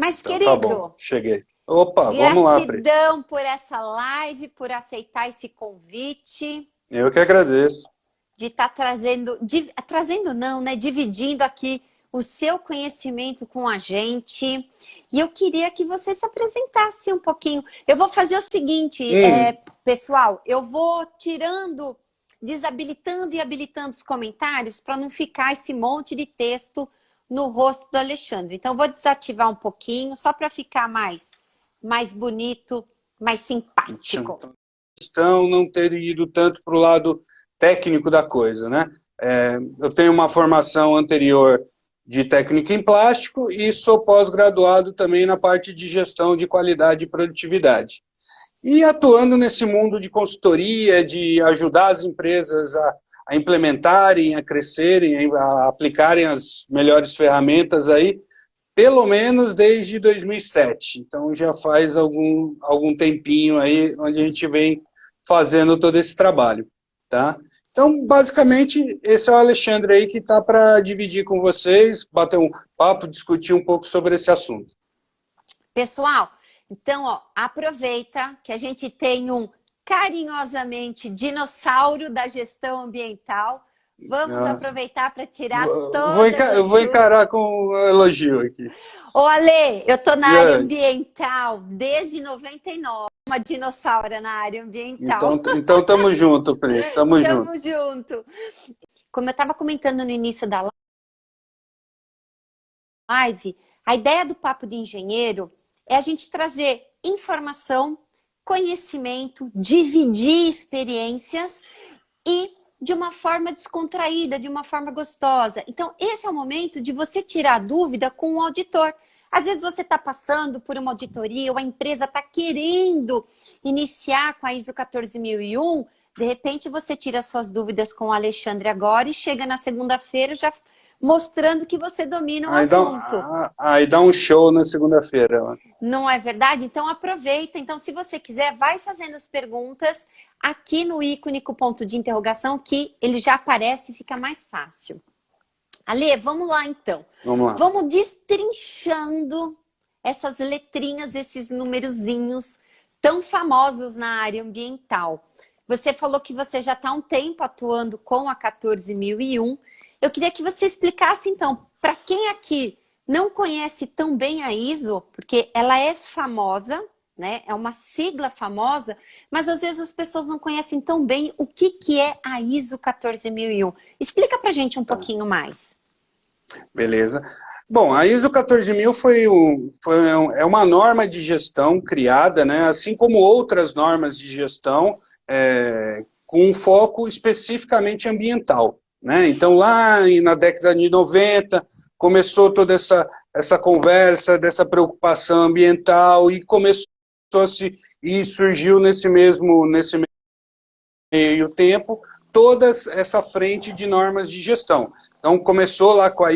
Mas, Então tá bom, querido, cheguei. Opa, vamos lá, Pri. gratidão por essa live, por aceitar esse convite, Eu que agradeço. de estar trazendo, trazendo não, né? Dividindo aqui o seu conhecimento com a gente. E eu queria que você se apresentasse um pouquinho. Eu vou fazer o seguinte, Hum, pessoal, eu vou tirando, desabilitando e habilitando os comentários para não ficar esse monte de texto no rosto do Alexandre. Então, eu vou desativar um pouquinho, só para ficar mais bonito, mais simpático. questão não ter ido tanto para o lado técnico da coisa, né? Eu tenho uma formação anterior de técnica em plástico e sou pós-graduado também na parte de gestão de qualidade e produtividade. E atuando nesse mundo de consultoria, de ajudar as empresas a implementarem, a crescerem, a aplicarem as melhores ferramentas aí, pelo menos desde 2007. Então já faz algum tempinho aí onde a gente vem fazendo todo esse trabalho, tá? Então, basicamente, esse é o Alexandre aí que está para dividir com vocês, bater um papo, discutir um pouco sobre esse assunto. Pessoal, então, ó, aproveita que a gente tem um carinhosamente dinossauro da gestão ambiental. Vamos Ah, aproveitar para tirar vou, todas eu as vou dúvidas. encarar com um elogio aqui. Ô, Ale, eu tô na E área aí? ambiental desde 99, uma dinossauro na área ambiental. Então estamos junto, Pri, estamos junto. Tamo junto. Como eu estava comentando no início da live, a ideia do Papo de Engenheiro é a gente trazer informação, conhecimento, dividir experiências e de uma forma descontraída, de uma forma gostosa. Então, esse é o momento de você tirar dúvida com o auditor. Às vezes você está passando por uma auditoria ou a empresa está querendo iniciar com a ISO 14001, de repente você tira suas dúvidas com o Alexandre agora e chega na segunda-feira já mostrando que você domina o assunto. Aí dá um show na segunda-feira. Não é verdade? Então aproveita. Então, se você quiser, vai fazendo as perguntas aqui no ícone com ponto de interrogação, que ele já aparece e fica mais fácil. Ale, vamos lá então. Vamos lá. Vamos destrinchando essas letrinhas, esses numerozinhos tão famosos na área ambiental. Você falou que você já está há um tempo atuando com a 14001. Eu queria que você explicasse então, para quem aqui não conhece tão bem a ISO, porque ela é famosa, né? É uma sigla famosa, mas às vezes as pessoas não conhecem tão bem o que é a ISO 14001. Explica pra gente um pouquinho mais. Beleza. Bom, a ISO 14000 é uma norma de gestão criada, né, assim como outras normas de gestão, com um foco especificamente ambiental, né? Então, lá na década de 90, começou toda essa conversa, dessa preocupação ambiental, e e surgiu nesse meio tempo, toda essa frente de normas de gestão. Então, começou lá com a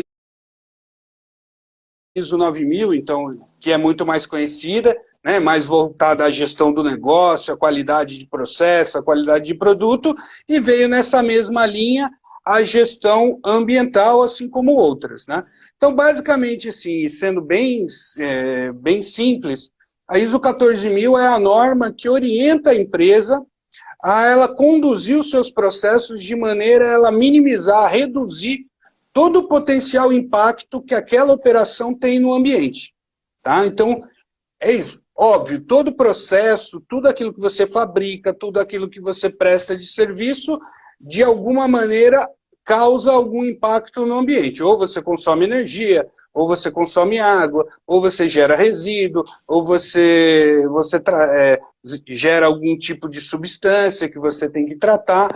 ISO 9000, então, que é muito mais conhecida, né, mais voltada à gestão do negócio, à qualidade de processo, à qualidade de produto, e veio nessa mesma linha a gestão ambiental, assim como outras, né? Então, basicamente, assim, sendo bem simples, a ISO 14000 é a norma que orienta a empresa a ela conduzir os seus processos de maneira a ela minimizar, reduzir todo o potencial impacto que aquela operação tem no ambiente, tá? Então, é isso. Óbvio, todo processo, tudo aquilo que você fabrica, tudo aquilo que você presta de serviço, de alguma maneira causa algum impacto no ambiente. Ou você consome energia, ou você consome água, ou você gera resíduo, ou você gera algum tipo de substância que você tem que tratar.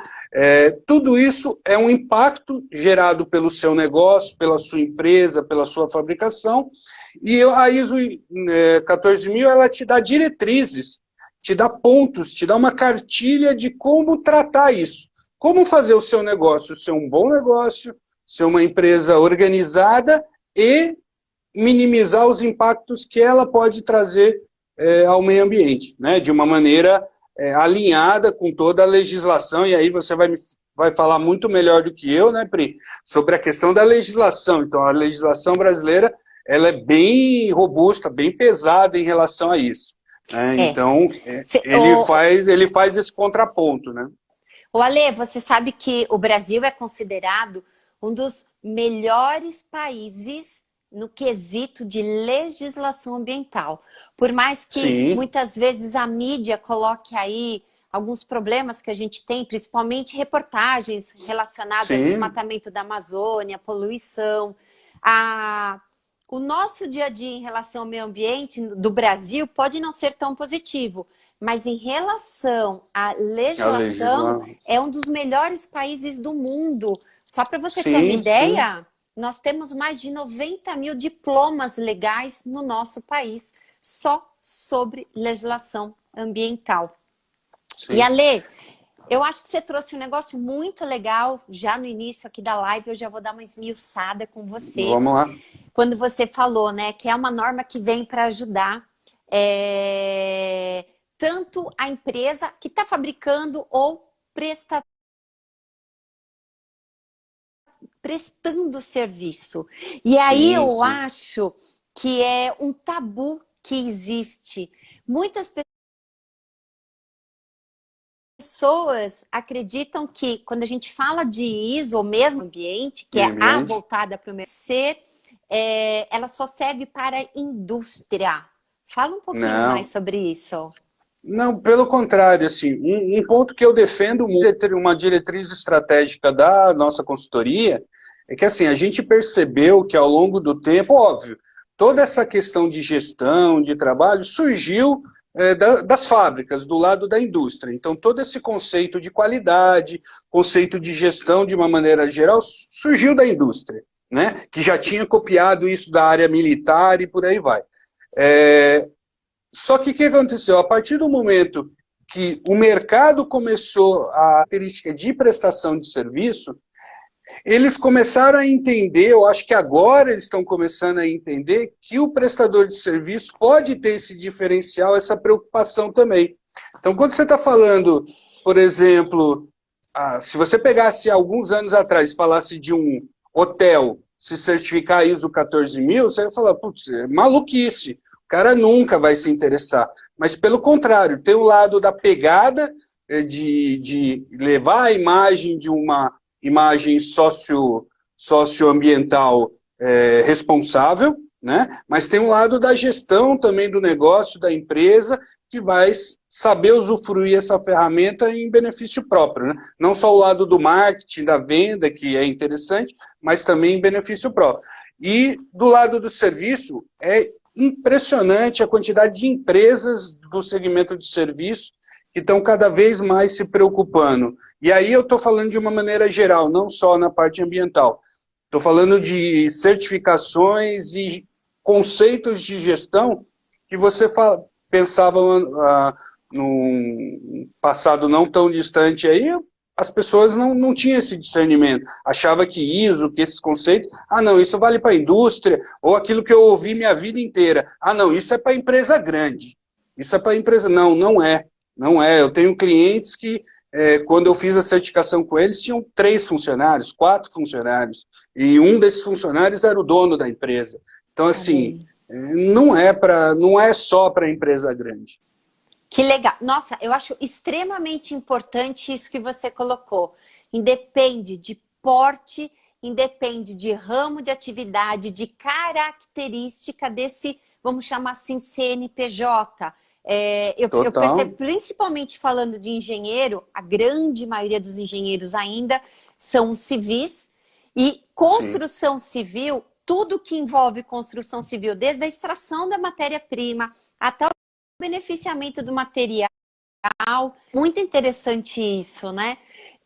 Tudo isso é um impacto gerado pelo seu negócio, pela sua empresa, pela sua fabricação. E a ISO 14000, ela te dá diretrizes, te dá pontos, te dá uma cartilha de como tratar isso. Como fazer o seu negócio ser um bom negócio, ser uma empresa organizada e minimizar os impactos que ela pode trazer ao meio ambiente, né? De uma maneira alinhada com toda a legislação, e aí você vai falar muito melhor do que eu, né, Pri, sobre a questão da legislação. Então, a legislação brasileira ela é bem robusta, bem pesada em relação a isso. Né? Então, ele faz esse contraponto, né? Ô Ale, você sabe que o Brasil é considerado um dos melhores países no quesito de legislação ambiental. Por mais que Sim. muitas vezes a mídia coloque aí alguns problemas que a gente tem, principalmente reportagens relacionadas Sim. ao desmatamento da Amazônia, poluição, o nosso dia a dia em relação ao meio ambiente do Brasil pode não ser tão positivo, mas em relação à legislação, é um dos melhores países do mundo. Só para você ter uma ideia, nós temos mais de 90 mil diplomas legais no nosso país, só sobre legislação ambiental. Sim. E Ale, eu acho que você trouxe um negócio muito legal, já no início aqui da live, eu já vou dar uma esmiuçada com você. Vamos lá. Quando você falou, né, que é uma norma que vem para ajudar tanto a empresa que está fabricando ou prestando serviço. E aí eu acho que é um tabu que existe. Muitas pessoas acreditam que quando a gente fala de ISO, ou mesmo ambiente, que é a voltada para o meio ser, ela só serve para a indústria. Fala um pouquinho mais sobre isso. Não, pelo contrário, assim, um ponto que eu defendo muito, uma diretriz estratégica da nossa consultoria, é que assim, a gente percebeu que ao longo do tempo, óbvio, toda essa questão de gestão, de trabalho, surgiu das fábricas, do lado da indústria. Então, todo esse conceito de qualidade, conceito de gestão de uma maneira geral, surgiu da indústria, né? Que já tinha copiado isso da área militar e por aí vai. Só que o que aconteceu? A partir do momento que o mercado começou a característica de prestação de serviço, eles começaram a entender, eu acho que agora eles estão começando a entender que o prestador de serviço pode ter esse diferencial, essa preocupação também. Então, quando você está falando, por exemplo, se você pegasse alguns anos atrás e falasse de um hotel se certificar ISO 14000, você ia falar, putz, é maluquice. O cara nunca vai se interessar. Mas, pelo contrário, tem o lado da pegada de levar a imagem de uma imagem socioambiental responsável, né? Mas tem um lado da gestão também do negócio, da empresa, que vai saber usufruir essa ferramenta em benefício próprio, né? Não só o lado do marketing, da venda, que é interessante, mas também em benefício próprio. E do lado do serviço, é impressionante a quantidade de empresas do segmento de serviço que estão cada vez mais se preocupando. E aí eu estou falando de uma maneira geral, não só na parte ambiental. Estou falando de certificações e conceitos de gestão que você pensava no passado não tão distante aí, as pessoas não tinham esse discernimento. Achava que ISO, que esses conceitos, não, isso vale para a indústria, ou aquilo que eu ouvi minha vida inteira. Não, isso é para empresa grande. Isso é para empresa... Não, não é. Não é. Eu tenho clientes que, quando eu fiz a certificação com eles, tinham 3 funcionários, 4 funcionários, e um desses funcionários era o dono da empresa. Então, assim, não é só para empresa grande. Que legal. Nossa, eu acho extremamente importante isso que você colocou. Independe de porte, independe de ramo de atividade, de característica desse, vamos chamar assim, CNPJ. Eu percebo, principalmente falando de engenheiro, a grande maioria dos engenheiros ainda são civis, e construção civil, tudo que envolve construção civil, desde a extração da matéria-prima até o beneficiamento do material, muito interessante isso, né?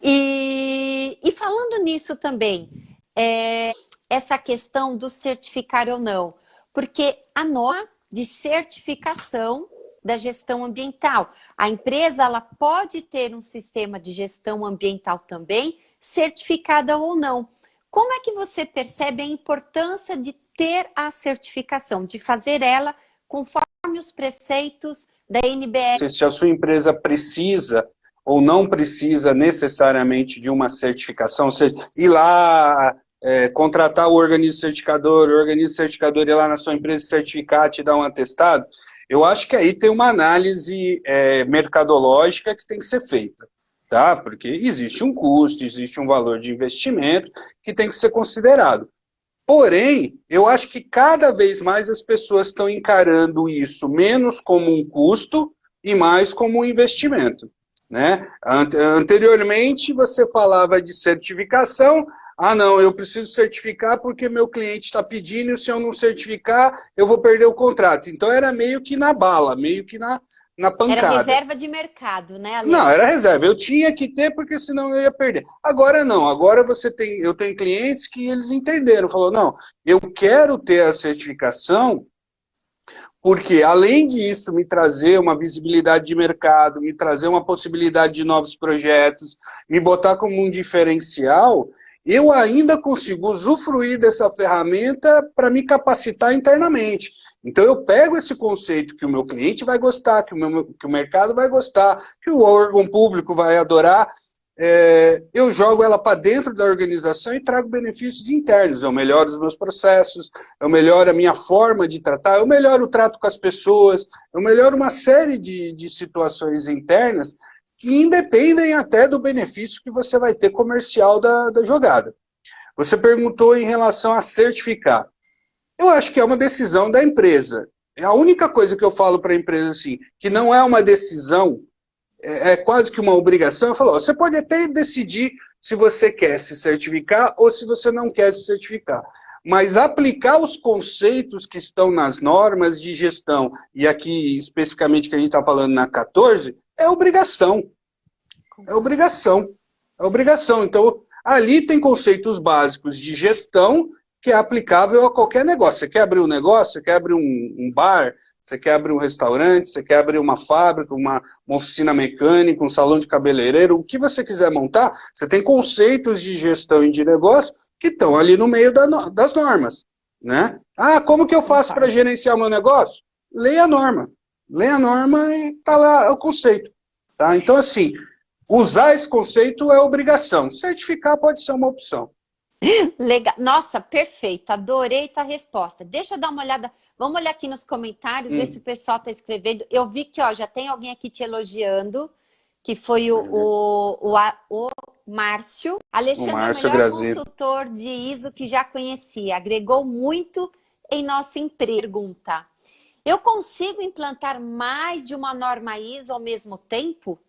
E falando nisso também, essa questão do certificar ou não, porque a norma de certificação da gestão ambiental. A empresa ela pode ter um sistema de gestão ambiental também, certificada ou não. Como é que você percebe a importância de ter a certificação, de fazer ela conforme os preceitos da NBR? Se a sua empresa precisa ou não precisa necessariamente de uma certificação, ou seja, ir lá contratar o organismo certificador, o organismo certificador ir lá na sua empresa certificar, te dar um atestado, eu acho que aí tem uma análise mercadológica que tem que ser feita, tá? Porque existe um custo, existe um valor de investimento que tem que ser considerado. Porém, eu acho que cada vez mais as pessoas estão encarando isso menos como um custo e mais como um investimento, né? Anteriormente, você falava de certificação. Ah, não, eu preciso certificar porque meu cliente está pedindo e se eu não certificar, eu vou perder o contrato. Então, era meio que na bala, meio que na Era pancada. reserva de mercado, né, Ale? Não, era reserva. Eu tinha que ter porque senão eu ia perder. Agora não. Agora eu tenho clientes que eles entenderam. Falou, não, eu quero ter a certificação porque além disso me trazer uma visibilidade de mercado, me trazer uma possibilidade de novos projetos, me botar como um diferencial, eu ainda consigo usufruir dessa ferramenta para me capacitar internamente. Então eu pego esse conceito que o meu cliente vai gostar, que o mercado vai gostar, que o órgão público vai adorar, eu jogo ela para dentro da organização e trago benefícios internos. Eu melhoro os meus processos, eu melhoro a minha forma de tratar, eu melhoro o trato com as pessoas, eu melhoro uma série de situações internas que independem até do benefício que você vai ter comercial da jogada. Você perguntou em relação a certificar. Eu acho que é uma decisão da empresa. A única coisa que eu falo para a empresa assim, que não é uma decisão, é quase que uma obrigação. Eu falo, você pode até decidir se você quer se certificar ou se você não quer se certificar. Mas aplicar os conceitos que estão nas normas de gestão, e aqui especificamente que a gente está falando na 14, é obrigação. É obrigação. É obrigação. Então, ali tem conceitos básicos de gestão que é aplicável a qualquer negócio. Você quer abrir um negócio, você quer abrir um bar, você quer abrir um restaurante, você quer abrir uma fábrica, uma oficina mecânica, um salão de cabeleireiro, o que você quiser montar, você tem conceitos de gestão e de negócio que estão ali no meio das normas, né? Ah, como que eu faço para gerenciar meu negócio? Leia a norma. Leia a norma e está lá o conceito. Tá? Então, assim, usar esse conceito é obrigação. Certificar pode ser uma opção. Legal. Nossa, perfeito. Adorei tua resposta. Deixa eu dar uma olhada. Vamos olhar aqui nos comentários, ver se o pessoal está escrevendo. Eu vi que já tem alguém aqui te elogiando, que foi o Márcio. Alexandre é o melhor consultor de ISO que já conheci. Agregou muito em nossa empresa. Pergunta. Eu consigo implantar mais de uma norma ISO ao mesmo tempo?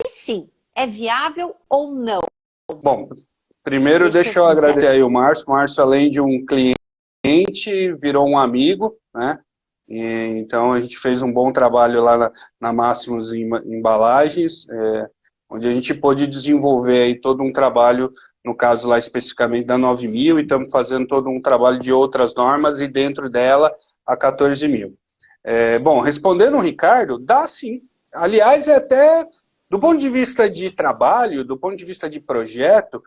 Sim. É viável ou não? Bom, primeiro deixa eu agradecer aí o Márcio. O Márcio, além de um cliente, virou um amigo, né? E, então a gente fez um bom trabalho lá na Máximos Embalagens, onde a gente pôde desenvolver aí todo um trabalho, no caso lá especificamente da 9.000, e estamos fazendo todo um trabalho de outras normas e dentro dela a 14.000. Bom, respondendo o Ricardo, dá sim. Aliás, até do ponto de vista de trabalho, do ponto de vista de projeto,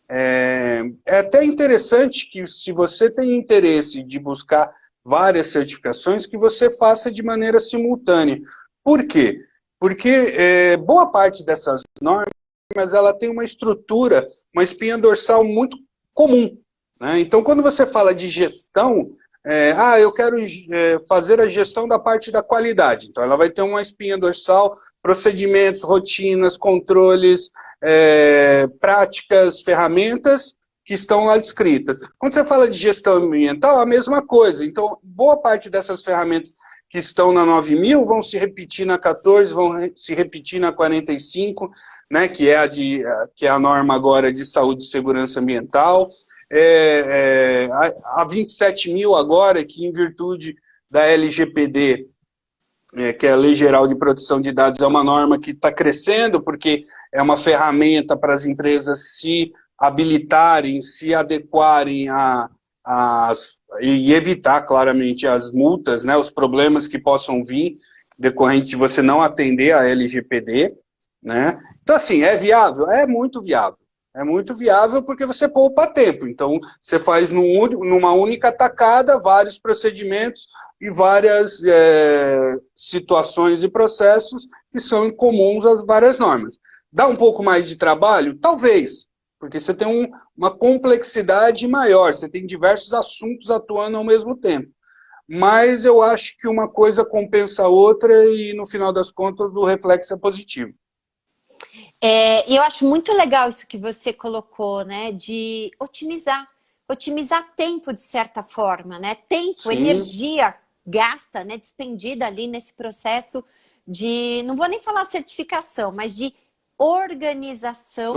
é até interessante que se você tem interesse de buscar várias certificações, que você faça de maneira simultânea. Por quê? Porque boa parte dessas normas, ela tem uma estrutura, uma espinha dorsal muito comum, né? Então, quando você fala de gestão, eu quero fazer a gestão da parte da qualidade. Então, ela vai ter uma espinha dorsal, procedimentos, rotinas, controles, práticas, ferramentas que estão lá descritas. Quando você fala de gestão ambiental, a mesma coisa. Então, boa parte dessas ferramentas que estão na 9.000 vão se repetir na 14, vão se repetir na 45, né, que é a norma agora de saúde e segurança ambiental. A 27.000 agora, que em virtude da LGPD, que é a Lei Geral de Proteção de Dados, é uma norma que está crescendo, porque é uma ferramenta para as empresas se habilitarem, se adequarem e evitar, claramente, as multas, né, os problemas que possam vir decorrente de você não atender a LGPD, né? Então, assim, é viável? É muito viável. É muito viável porque você poupa tempo. Então, você faz numa única tacada vários procedimentos e várias situações e processos que são comuns às várias normas. Dá um pouco mais de trabalho? Talvez. porque você tem uma complexidade maior, você tem diversos assuntos atuando ao mesmo tempo. Mas eu acho que uma coisa compensa a outra e, no final das contas, o reflexo é positivo. E eu acho muito legal isso que você colocou, né? De otimizar. Otimizar tempo, de certa forma, né? Tempo, Sim. energia gasta, né? Despendida ali nesse processo de, não vou nem falar certificação, mas de organização,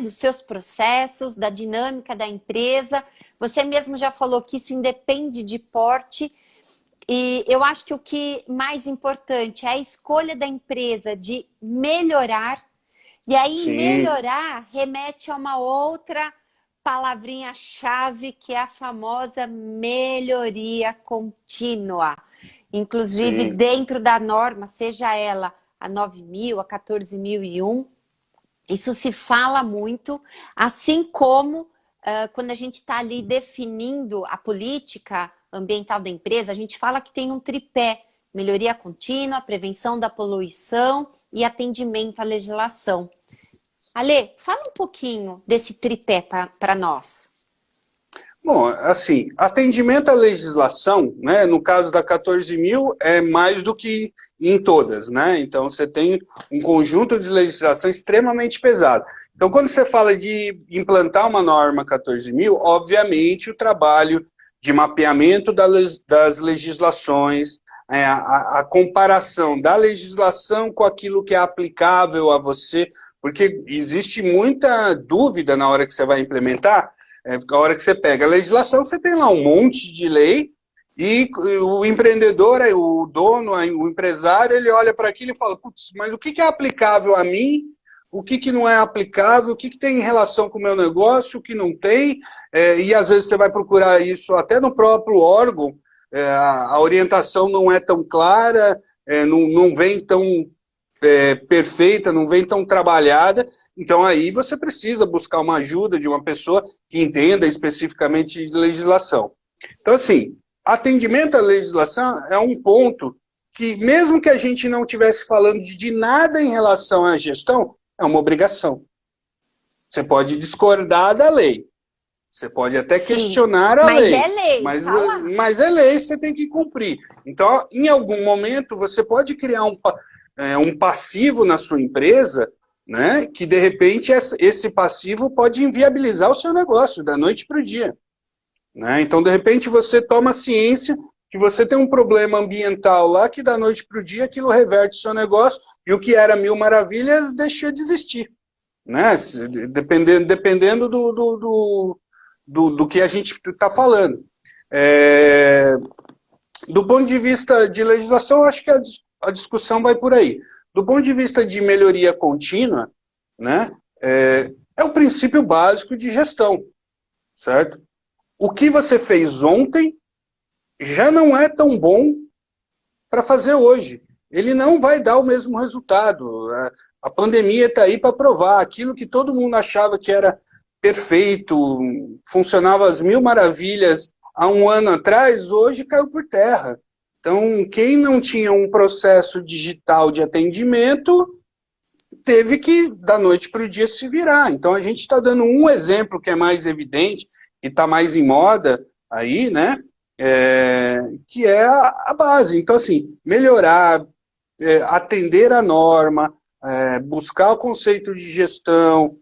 dos seus processos, da dinâmica da empresa. Você mesmo já falou que isso independe de porte. E eu acho que o que mais importante é a escolha da empresa de melhorar. E aí, Sim. melhorar remete a uma outra palavrinha-chave, que é a famosa melhoria contínua. Inclusive, Sim. dentro da norma, seja ela a 9.000, a 14.001, isso se fala muito, assim como quando a gente está ali definindo a política ambiental da empresa, a gente fala que tem um tripé: melhoria contínua, prevenção da poluição e atendimento à legislação. Ale, fala um pouquinho desse tripé para nós. Bom, assim, atendimento à legislação, né, no caso da 14.000, é mais do que em todas, né? Então, você tem um conjunto de legislação extremamente pesado. Então, quando você fala de implantar uma norma 14.000, obviamente o trabalho de mapeamento das legislações, a comparação da legislação com aquilo que é aplicável a você, porque existe muita dúvida na hora que você vai implementar. A hora que você pega a legislação, você tem lá um monte de lei, e o empreendedor, o dono, o empresário, ele olha para aquilo e fala: putz, mas o que é aplicável a mim? O que não é aplicável? O que tem em relação com o meu negócio? O que não tem? E às vezes você vai procurar isso até no próprio órgão, a orientação não é tão clara, não vem tão perfeita, não vem tão trabalhada. Então aí você precisa buscar uma ajuda de uma pessoa que entenda especificamente de legislação. Então assim, atendimento à legislação é um ponto que, mesmo que a gente não estivesse falando de nada em relação à gestão, é uma obrigação. Você pode discordar da lei, você pode até questionar a lei. Mas é lei, mas é lei, você tem que cumprir. Então, em algum momento, você pode criar um passivo na sua empresa, né, que de repente esse passivo pode inviabilizar o seu negócio da noite para o dia. Né? Então, de repente, você toma ciência que você tem um problema ambiental lá, que da noite para o dia aquilo reverte o seu negócio, e o que era mil maravilhas deixou de existir. Né? Dependendo do que a gente está falando. Do ponto de vista de legislação, eu acho que a discussão vai por aí. Do ponto de vista de melhoria contínua, né, é o princípio básico de gestão, certo? O que você fez ontem já não é tão bom para fazer hoje. Ele não vai dar o mesmo resultado. A pandemia está aí para provar. Aquilo que todo mundo achava que era perfeito, funcionava às mil maravilhas há um ano atrás, hoje caiu por terra. Então, quem não tinha um processo digital de atendimento, teve que, da noite para o dia, se virar. Então, a gente está dando um exemplo que é mais evidente, e está mais em moda aí, né? Que é a base. Então, assim, melhorar, atender a norma, buscar o conceito de gestão,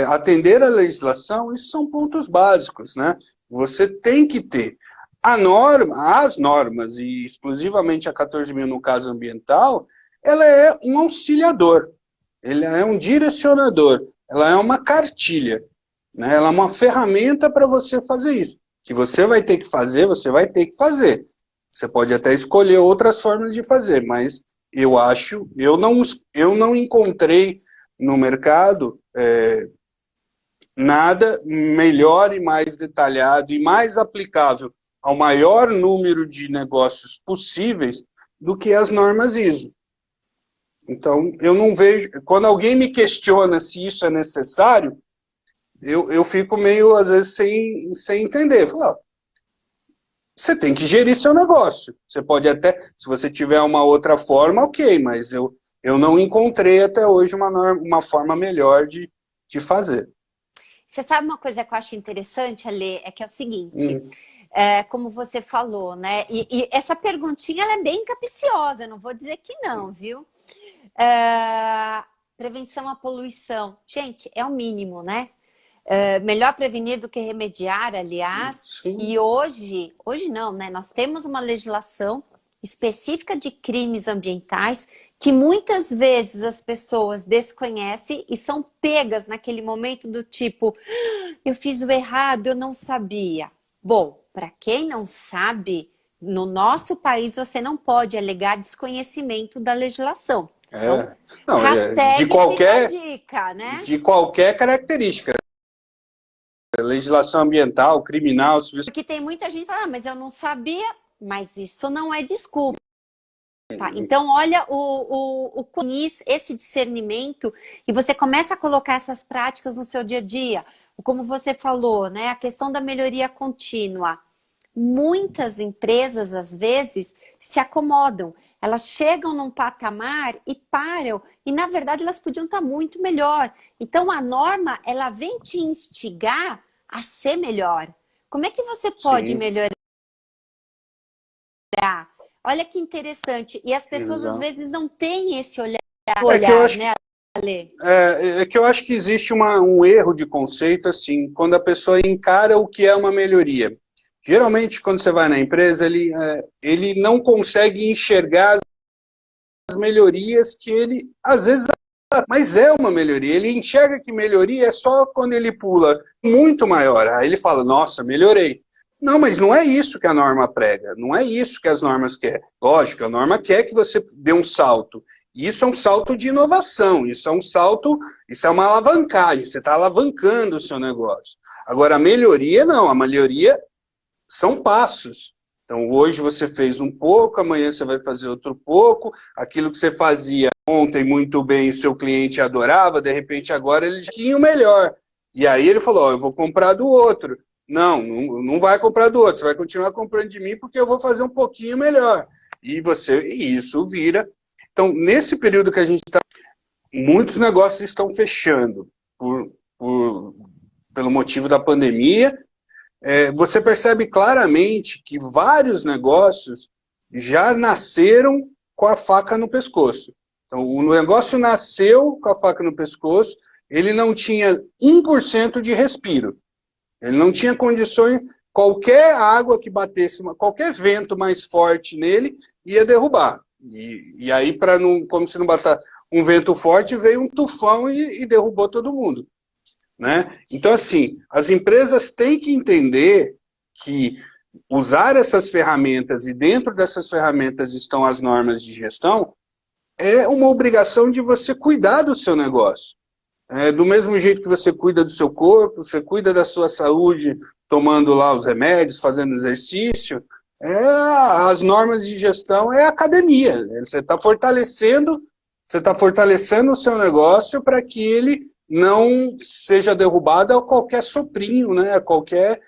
atender a legislação, isso são pontos básicos, né? Você tem que ter. As normas, e exclusivamente a 14.000 no caso ambiental, ela é um auxiliador, ela é um direcionador, ela é uma cartilha, né? Ela é uma ferramenta para você fazer isso. Que você vai ter que fazer, você vai ter que fazer. Você pode até escolher outras formas de fazer, mas eu não encontrei no mercado nada melhor e mais detalhado e mais aplicável ao maior número de negócios possíveis do que as normas ISO. Então, eu não vejo... Quando alguém me questiona se isso é necessário, eu fico meio, às vezes, sem entender. Falo, você tem que gerir seu negócio. Você pode até... Se você tiver uma outra forma, ok, mas eu não encontrei até hoje uma forma melhor de de fazer. Você sabe uma coisa que eu acho interessante, Ale, é que é o seguinte, como você falou, né? E essa perguntinha ela é bem capciosa, eu não vou dizer que não, viu? Prevenção à poluição. Gente, é o mínimo, né? Melhor prevenir do que remediar, aliás. Sim. E hoje não, né? Nós temos uma legislação específica de crimes ambientais que muitas vezes as pessoas desconhecem e são pegas naquele momento do tipo, eu fiz o errado, eu não sabia. Bom, para quem não sabe, no nosso país você não pode alegar desconhecimento da legislação. Então, não, hashtag de qualquer, fica a dica, né? de qualquer característica. Legislação ambiental, criminal... Porque tem muita gente que fala, mas eu não sabia, mas isso não é desculpa. Tá, então, olha esse discernimento e você começa a colocar essas práticas no seu dia a dia. Como você falou, né? A questão da melhoria contínua. Muitas empresas, às vezes, se acomodam. Elas chegam num patamar e param. E, na verdade, elas podiam estar muito melhor. Então, a norma, ela vem te instigar a ser melhor. Como é que você pode melhorar? Olha que interessante. E as pessoas, às vezes, não têm esse olhar, né, Ale? É que eu acho que existe um erro de conceito, assim, quando a pessoa encara o que é uma melhoria. Geralmente, quando você vai na empresa, ele não consegue enxergar as melhorias que ele, às vezes, mas é uma melhoria. Ele enxerga que melhoria é só quando ele pula muito maior. Aí ele fala, nossa, melhorei. Não, mas não é isso que a norma prega, não é isso que as normas querem. Lógico, a norma quer que você dê um salto. Isso é um salto de inovação, isso é uma alavancagem, você está alavancando o seu negócio. Agora, a melhoria não, a melhoria são passos. Então, hoje você fez um pouco, amanhã você vai fazer outro pouco, aquilo que você fazia ontem muito bem, o seu cliente adorava, de repente agora ele já tinha o melhor. E aí ele falou, eu vou comprar do outro. Não vai comprar do outro, você vai continuar comprando de mim porque eu vou fazer um pouquinho melhor. E isso vira. Então, nesse período que a gente está, muitos negócios estão fechando pelo motivo da pandemia. Você percebe claramente que vários negócios já nasceram com a faca no pescoço. Então, o negócio nasceu com a faca no pescoço, ele não tinha 1% de respiro. Ele não tinha condições, qualquer água que batesse, qualquer vento mais forte nele, ia derrubar. E aí, como se não bater um vento forte, veio um tufão e derrubou todo mundo. Né? Então, assim, as empresas têm que entender que usar essas ferramentas, e dentro dessas ferramentas estão as normas de gestão, é uma obrigação de você cuidar do seu negócio. Do mesmo jeito que você cuida do seu corpo, você cuida da sua saúde, tomando lá os remédios, fazendo exercício, as normas de gestão é academia. Você está fortalecendo o seu negócio para que ele não seja derrubado a qualquer soprinho, né, a qualquer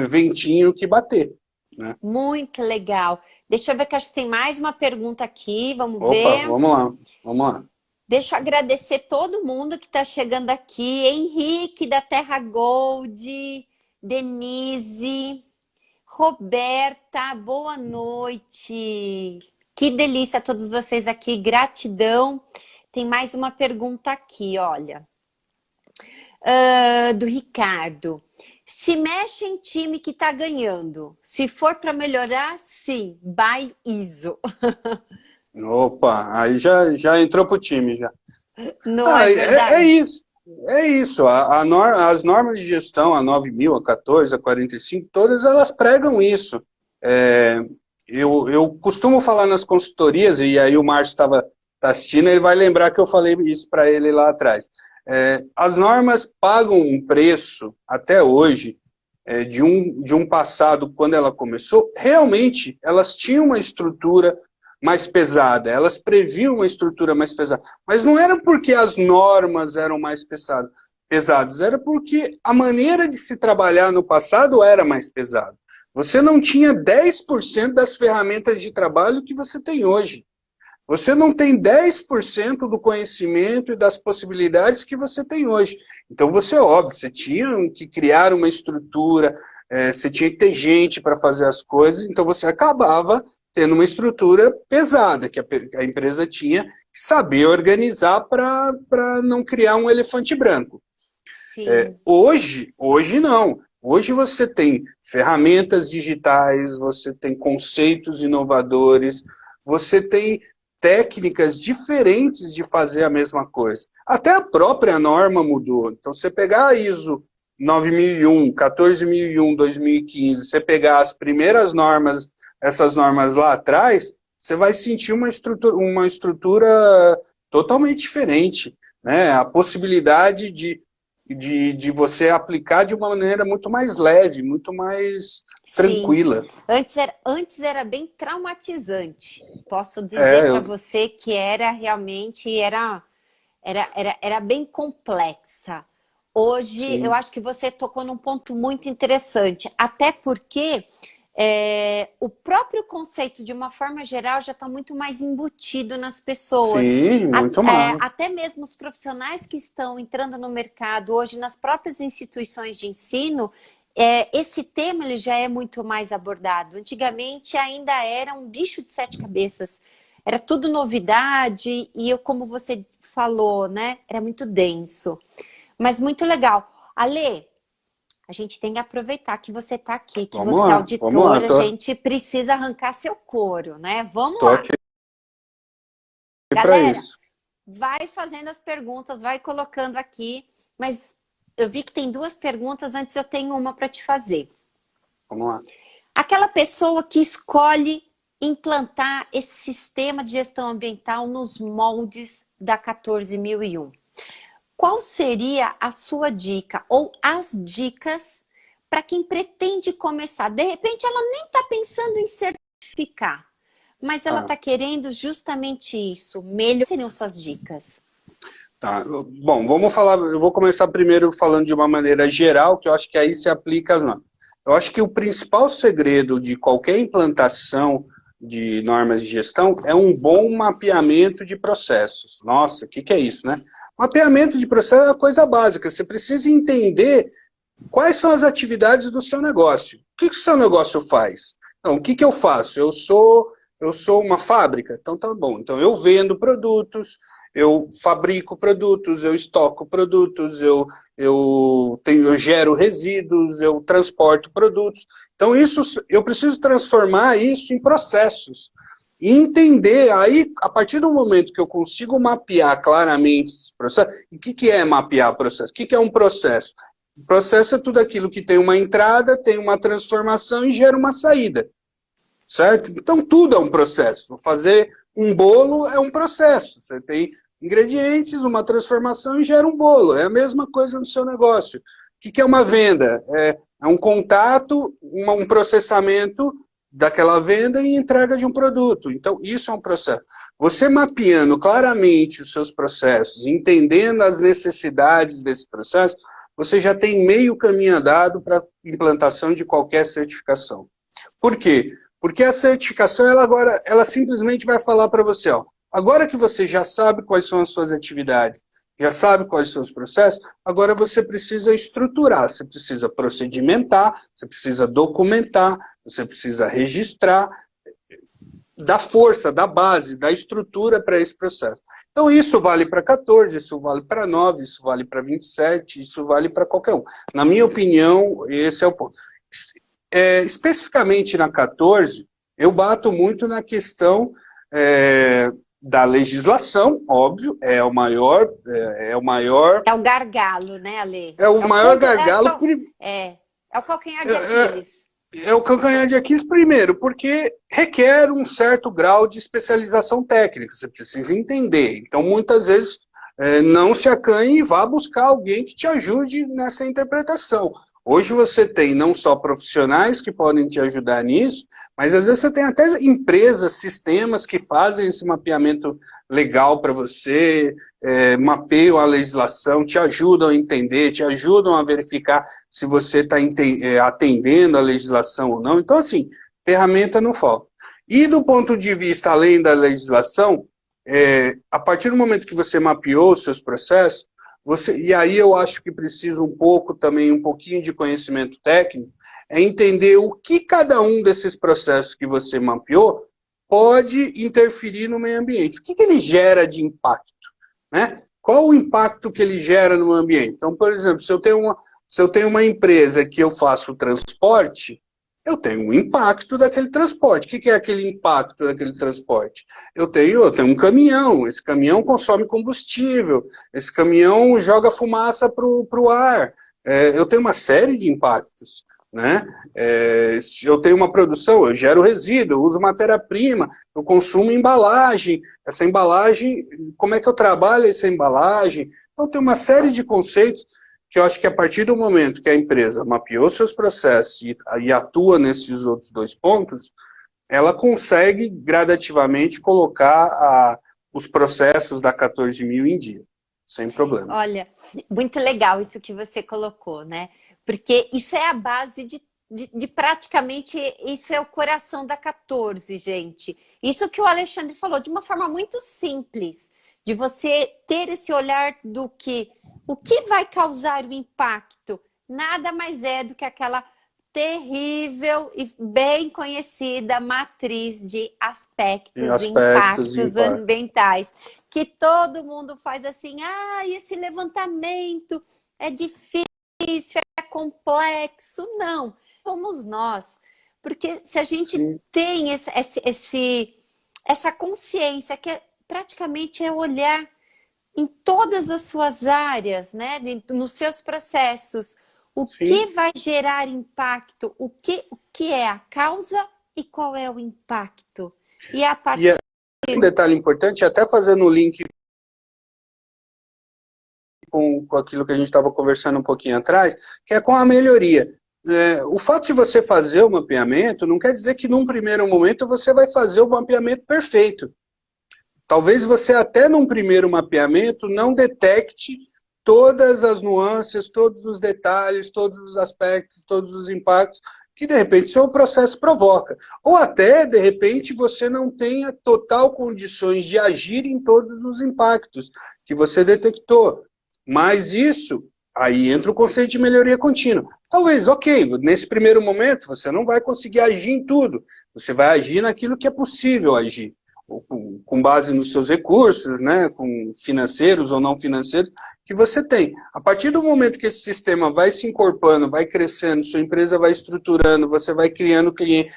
ventinho que bater. Né? Muito legal. Deixa eu ver que acho que tem mais uma pergunta aqui, vamos Opa, ver. vamos lá. Deixa eu agradecer todo mundo que está chegando aqui. Henrique, da Terra Gold, Denise, Roberta, boa noite. Que delícia todos vocês aqui, gratidão. Tem mais uma pergunta aqui, olha. Do Ricardo. Se mexe em time que está ganhando. Se for para melhorar, sim, by ISO. Opa, aí já entrou pro time já. Não é verdade? É isso. As normas de gestão, a 9.000, a 14, a 45, todas elas pregam isso. Eu costumo falar nas consultorias, e aí o Márcio tá assistindo, ele vai lembrar que eu falei isso para ele lá atrás. As normas pagam um preço, até hoje, de um passado, quando ela começou, realmente elas tinham uma estrutura mais pesada, elas previam uma estrutura mais pesada, mas não era porque as normas eram mais pesadas, era porque a maneira de se trabalhar no passado era mais pesada. Você não tinha 10% das ferramentas de trabalho que você tem hoje. você não tem 10% do conhecimento e das possibilidades que você tem hoje. Então, óbvio, você tinha que criar uma estrutura, você tinha que ter gente para fazer as coisas, então você acabava tendo uma estrutura pesada, que a empresa tinha que saber organizar para não criar um elefante branco. Sim. Hoje não. Hoje você tem ferramentas digitais, você tem conceitos inovadores, você tem técnicas diferentes de fazer a mesma coisa. Até a própria norma mudou. Então, você pegar a ISO 9001, 14001, 2015, você pegar as primeiras normas, essas normas lá atrás, você vai sentir uma estrutura totalmente diferente, né? A possibilidade de você aplicar de uma maneira muito mais leve, muito mais tranquila. Antes era bem traumatizante. Posso dizer para você que era realmente era bem complexa. Hoje, sim, eu acho que você tocou num ponto muito interessante, até porque o próprio conceito, de uma forma geral, já está muito mais embutido nas pessoas. Sim, muito mais. Até mesmo os profissionais que estão entrando no mercado hoje, nas próprias instituições de ensino, esse tema ele já é muito mais abordado. Antigamente ainda era um bicho de sete cabeças. Era tudo novidade e, como você falou, né, era muito denso. Mas muito legal. Ale, a gente tem que aproveitar que você está aqui, que você é auditora, a gente precisa arrancar seu couro, né? Vamos lá. Aqui galera, vai fazendo as perguntas, vai colocando aqui, mas eu vi que tem duas perguntas, antes eu tenho uma para te fazer. Vamos lá. Aquela pessoa que escolhe implantar esse sistema de gestão ambiental nos moldes da 14001. Qual seria a sua dica ou as dicas para quem pretende começar? De repente ela nem está pensando em certificar, mas ela está querendo justamente isso. Melhor seriam suas dicas? Tá. Bom, vamos falar, eu vou começar primeiro falando de uma maneira geral, que eu acho que aí se aplica as normas. Eu acho que o principal segredo de qualquer implantação de normas de gestão é um bom mapeamento de processos. Nossa, o que é isso, né? Mapeamento de processo é uma coisa básica, você precisa entender quais são as atividades do seu negócio. O que o seu negócio faz? Então, o que eu faço? Eu sou uma fábrica, então tá bom. Então eu vendo produtos, eu fabrico produtos, eu estoco produtos, eu gero resíduos, eu transporto produtos. Então eu preciso transformar isso em processos. E entender, aí, a partir do momento que eu consigo mapear claramente esses processos, e o que é mapear processo? O que é um processo? O processo é tudo aquilo que tem uma entrada, tem uma transformação e gera uma saída, certo? Então tudo é um processo. Fazer um bolo é um processo. Você tem ingredientes, uma transformação e gera um bolo. É a mesma coisa no seu negócio. O que é uma venda? É um contato, um processamento daquela venda e entrega de um produto. Então, isso é um processo. Você mapeando claramente os seus processos, entendendo as necessidades desse processo, você já tem meio caminho andado para a implantação de qualquer certificação. Por quê? Porque a certificação, ela simplesmente vai falar para você, ó, agora que você já sabe quais são as suas atividades, já sabe quais são os processos, agora você precisa estruturar, você precisa procedimentar, você precisa documentar, você precisa registrar, dar força, dar base, dar estrutura para esse processo. Então isso vale para 14, isso vale para 9, isso vale para 27, isso vale para qualquer um. Na minha opinião, esse é o ponto. Especificamente na 14, eu bato muito na questão da legislação, óbvio, é o maior... É o gargalo, né, Ale? É o maior gargalo... É o calcanhar de Aquiles. É o calcanhar de Aquiles primeiro, porque requer um certo grau de especialização técnica, você precisa entender. Então, muitas vezes, não se acanhe e vá buscar alguém que te ajude nessa interpretação. Hoje você tem não só profissionais que podem te ajudar nisso, mas às vezes você tem até empresas, sistemas que fazem esse mapeamento legal para você, mapeiam a legislação, te ajudam a entender, te ajudam a verificar se você está atendendo a legislação ou não. Então, assim, ferramenta não falta. E do ponto de vista além da legislação, a partir do momento que você mapeou os seus processos, e aí eu acho que precisa um pouquinho de conhecimento técnico, é entender o que cada um desses processos que você mapeou pode interferir no meio ambiente. O que ele gera de impacto, né? Qual o impacto que ele gera no ambiente? Então, por exemplo, se eu tenho uma empresa que eu faço transporte, eu tenho um impacto daquele transporte. O que é aquele impacto daquele transporte? Eu tenho um caminhão, esse caminhão consome combustível, esse caminhão joga fumaça para o ar. Eu tenho uma série de impactos, né? Se eu tenho uma produção, eu gero resíduo, eu uso matéria-prima, eu consumo embalagem. Essa embalagem, como é que eu trabalho essa embalagem? Então, tem uma série de conceitos que eu acho que a partir do momento que a empresa mapeou seus processos e atua nesses outros 2 pontos, ela consegue gradativamente colocar os processos da 14.000 em dia, sem problemas. Olha, muito legal isso que você colocou, né? Porque isso é a base de praticamente, isso é o coração da 14, gente. Isso que o Alexandre falou, de uma forma muito simples, de você ter esse olhar do que o que vai causar o impacto nada mais é do que aquela terrível e bem conhecida matriz de aspectos e impactos ambientais, que todo mundo faz assim, esse levantamento é difícil, é complexo. Não, somos nós. Porque se a gente tem essa consciência, que praticamente é olhar em todas as suas áreas, né, nos seus processos, o que vai gerar impacto, o que é a causa e qual é o impacto. E a partir... um detalhe importante, até fazendo o link com aquilo que a gente estava conversando um pouquinho atrás, que é com a melhoria. O fato de você fazer o mapeamento não quer dizer que num primeiro momento você vai fazer o mapeamento perfeito. Talvez você até num primeiro mapeamento não detecte todas as nuances, todos os detalhes, todos os aspectos, todos os impactos que de repente seu processo provoca. Ou até, de repente, você não tenha total condições de agir em todos os impactos que você detectou. Mas isso, aí entra o conceito de melhoria contínua. Talvez, ok, nesse primeiro momento você não vai conseguir agir em tudo, você vai agir naquilo que é possível agir, com base nos seus recursos, né, com financeiros ou não financeiros, que você tem. A partir do momento que esse sistema vai se incorporando, vai crescendo, sua empresa vai estruturando, você vai criando cliente,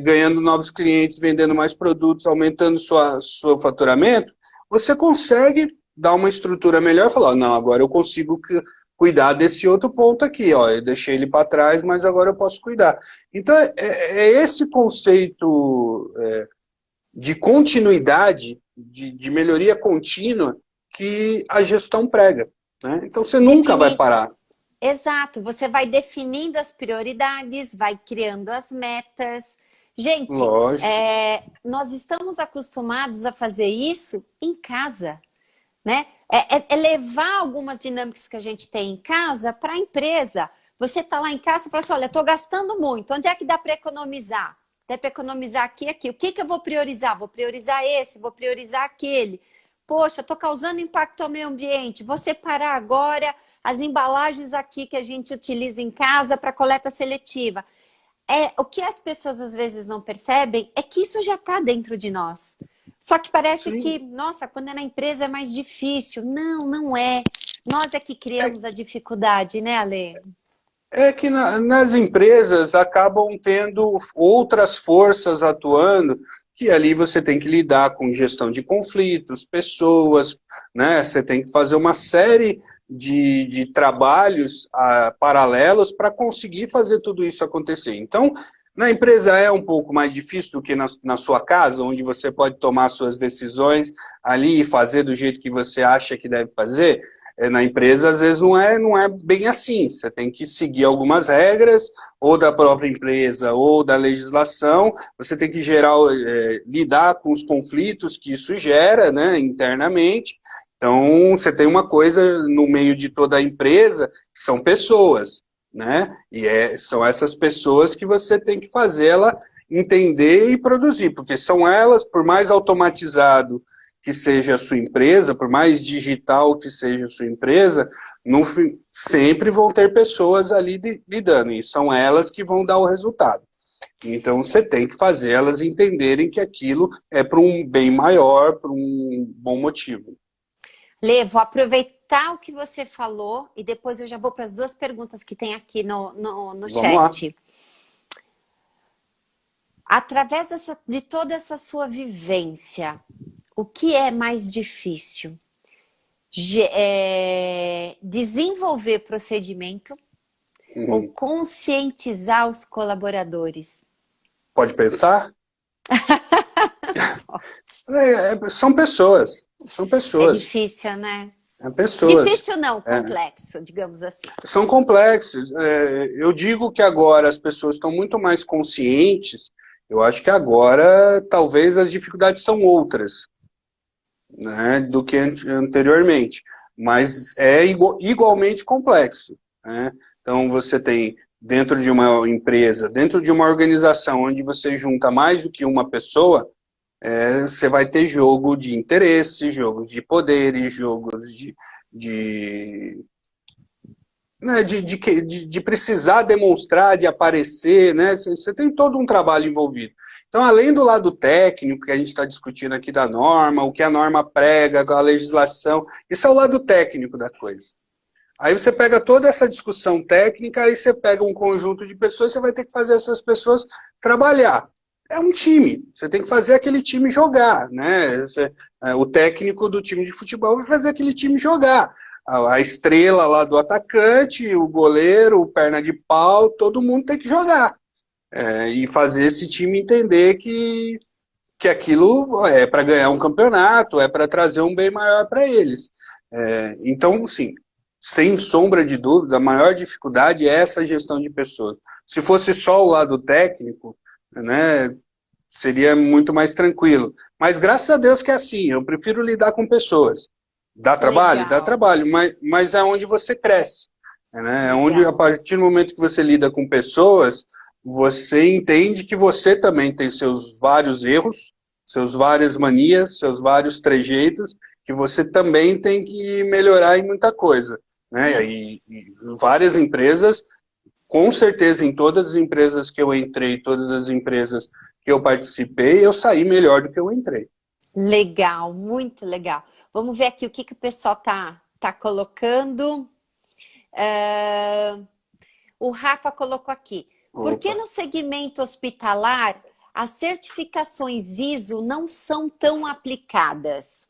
ganhando novos clientes, vendendo mais produtos, aumentando seu faturamento, você consegue dar uma estrutura melhor e falar, não, agora eu consigo cuidar desse outro ponto aqui, ó, eu deixei ele para trás, mas agora eu posso cuidar. Então, é esse conceito... de continuidade, de melhoria contínua que a gestão prega, né? Então você nunca vai parar. Exato, você vai definindo as prioridades, vai criando as metas. Gente, nós estamos acostumados a fazer isso em casa, né? É levar algumas dinâmicas que a gente tem em casa para a empresa. Você está lá em casa e fala assim, olha, estou gastando muito, onde é que dá para economizar? Dá para economizar aqui e aqui. O que eu vou priorizar? Vou priorizar esse, vou priorizar aquele. Poxa, estou causando impacto ao meio ambiente. Vou separar agora as embalagens aqui que a gente utiliza em casa para coleta seletiva. O que as pessoas às vezes não percebem é que isso já está dentro de nós. Só que parece que, nossa, quando é na empresa é mais difícil. Não, não é. Nós é que criamos a dificuldade, né, Ale? É que nas empresas acabam tendo outras forças atuando, que ali você tem que lidar com gestão de conflitos, pessoas, né? Você tem que fazer uma série de trabalhos paralelos para conseguir fazer tudo isso acontecer. Então, na empresa é um pouco mais difícil do que na sua casa, onde você pode tomar suas decisões ali e fazer do jeito que você acha que deve fazer. Na empresa, às vezes, não é bem assim. Você tem que seguir algumas regras, ou da própria empresa, ou da legislação. Você tem que lidar com os conflitos que isso gera, né, internamente. Então, você tem uma coisa no meio de toda a empresa, que são pessoas, né? E são essas pessoas que você tem que fazer ela entender e produzir, porque são elas, por mais automatizado que seja a sua empresa, por mais digital que seja a sua empresa, no fim, sempre vão ter pessoas ali lidando, e são elas que vão dar o resultado. Então você tem que fazer elas entenderem que aquilo é para um bem maior, para um bom motivo. Lê, vou aproveitar o que você falou e depois eu já vou para as 2 perguntas que tem aqui no Vamos chat. lá. Através de toda essa sua vivência, o que é mais difícil? Desenvolver procedimento ou conscientizar os colaboradores? Pode pensar? São pessoas. São pessoas. É difícil, né? Pessoas. Difícil não, complexo, digamos assim. São complexos. Eu digo que agora as pessoas estão muito mais conscientes. Eu acho que agora talvez as dificuldades são outras, né, do que anteriormente. Mas é igualmente complexo, né? Então você tem dentro de uma empresa, dentro de uma organização onde você junta mais do que uma pessoa, você vai ter jogo de interesse, jogos de poderes, jogos né, de precisar demonstrar, de aparecer, né? Você tem todo um trabalho envolvido. Então, além do lado técnico, que a gente está discutindo aqui da norma, o que a norma prega, a legislação, isso é o lado técnico da coisa. Aí você pega toda essa discussão técnica, aí você pega um conjunto de pessoas, você vai ter que fazer essas pessoas trabalhar. É um time, você tem que fazer aquele time jogar, né? O técnico do time de futebol vai fazer aquele time jogar. A estrela lá do atacante, o goleiro, o perna de pau, todo mundo tem que jogar. E fazer esse time entender que aquilo é para ganhar um campeonato, é para trazer um bem maior para eles. Então, sim, sem sombra de dúvida, a maior dificuldade é essa gestão de pessoas. Se fosse só o lado técnico, né, seria muito mais tranquilo. Mas graças a Deus que é assim, eu prefiro lidar com pessoas. Dá trabalho? Legal. Dá trabalho, mas é onde você cresce. Né? É onde, a partir do momento que você lida com pessoas, você entende que você também tem seus vários erros, seus várias manias, seus vários trejeitos, que você também tem que melhorar em muita coisa. Né? E várias empresas, com certeza em todas as empresas que eu entrei, todas as empresas que eu participei, eu saí melhor do que eu entrei. Legal, muito legal. Vamos ver aqui o que o pessoal tá colocando. O Rafa colocou aqui. Por que no segmento hospitalar as certificações ISO não são tão aplicadas?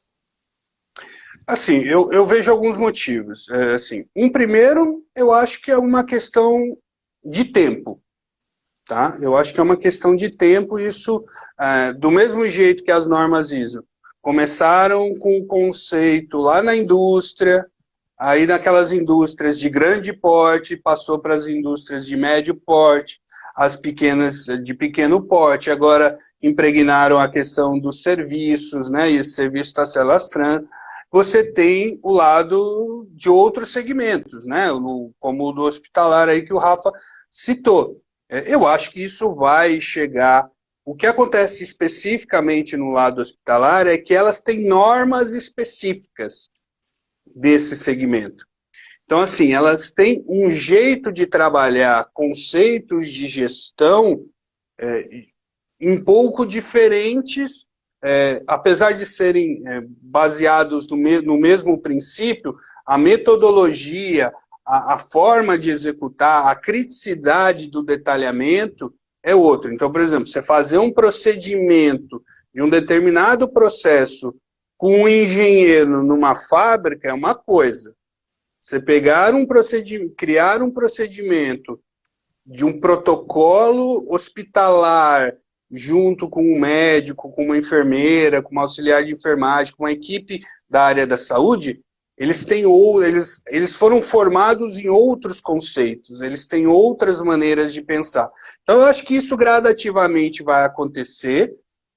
Assim, eu vejo alguns motivos. Assim, primeiro, eu acho que é uma questão de tempo. Tá? Eu acho que é uma questão de tempo, isso, do mesmo jeito que as normas ISO começaram com o conceito lá na indústria, aí naquelas indústrias de grande porte, passou para as indústrias de médio porte, as pequenas de pequeno porte, agora impregnaram a questão dos serviços, né, e esse serviço está se alastrando. Você tem o lado de outros segmentos, né, como o do hospitalar aí que o Rafa citou. Eu acho que isso vai chegar. O que acontece especificamente no lado hospitalar é que elas têm normas específicas desse segmento. Então, assim, elas têm um jeito de trabalhar conceitos de gestão um pouco diferentes, apesar de serem baseados no mesmo princípio, a metodologia, a forma de executar, a criticidade do detalhamento é outro. Então, por exemplo, você fazer um procedimento de um determinado processo com um engenheiro numa fábrica é uma coisa. Você pegar criar um procedimento de um protocolo hospitalar junto com um médico, com uma enfermeira, com uma auxiliar de enfermagem, com uma equipe da área da saúde, eles foram formados em outros conceitos, eles têm outras maneiras de pensar. Então, eu acho que isso gradativamente vai acontecer,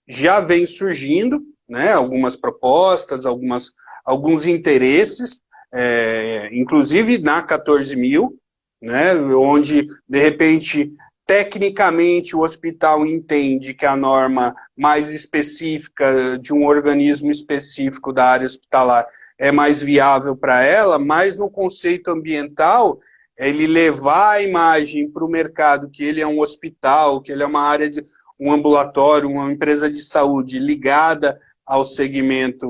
já vem surgindo, né, algumas propostas, alguns interesses, inclusive na 14.000, né, onde, de repente, tecnicamente o hospital entende que a norma mais específica de um organismo específico da área hospitalar é mais viável para ela, mas no conceito ambiental, ele levar a imagem para o mercado que ele é um hospital, que ele é uma área de um ambulatório, uma empresa de saúde ligada ao segmento